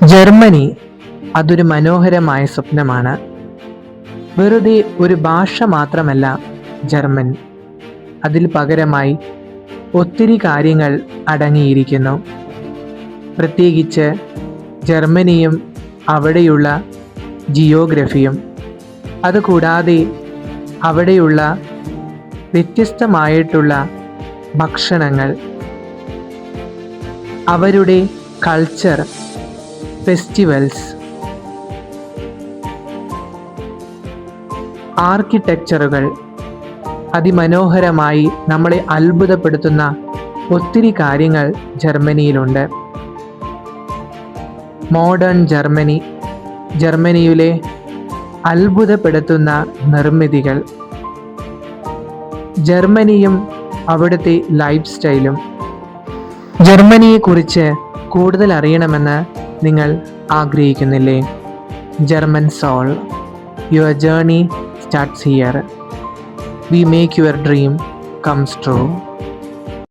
Germany അതൊരു മനോഹരമായ സ്വപ്നമാണ്. വെറുതെ ഒരു ഭാഷ മാത്രമല്ല ജർമ്മൻ. അതിൽ പകരമായി ഒത്തിരി കാര്യങ്ങൾ അടങ്ങിയിരിക്കുന്നു. പ്രത്യേകിച്ച് ജർമ്മനിയും അവിടെയുള്ള ജിയോഗ്രഫിയും. അതുകൂടാതെ അവിടെയുള്ള വ്യത്യസ്തമായിട്ടുള്ള ഭക്ഷണങ്ങൾ, അവരുടെ കൾച്ചർ, ഫെസ്റ്റിവൽസ്, ആർക്കിടെക്ചറുകൾ, അതിമനോഹരമായി നമ്മളെ അത്ഭുതപ്പെടുത്തുന്ന ഒത്തിരി കാര്യങ്ങൾ ജർമ്മനിയിലുണ്ട്. മോഡേൺ ജർമ്മനി, ജർമ്മനിയിലെ അത്ഭുതപ്പെടുത്തുന്ന നിർമ്മിതികൾ, ജർമ്മനിയും അവിടുത്തെ ലൈഫ് സ്റ്റൈലും. ജർമ്മനിയെക്കുറിച്ച് കൂടുതൽ അറിയണമെന്ന് നിങ്ങൾ ആഗ്രഹിക്കുന്നില്ലേ? German soul, your journey starts here. We make your dream comes true.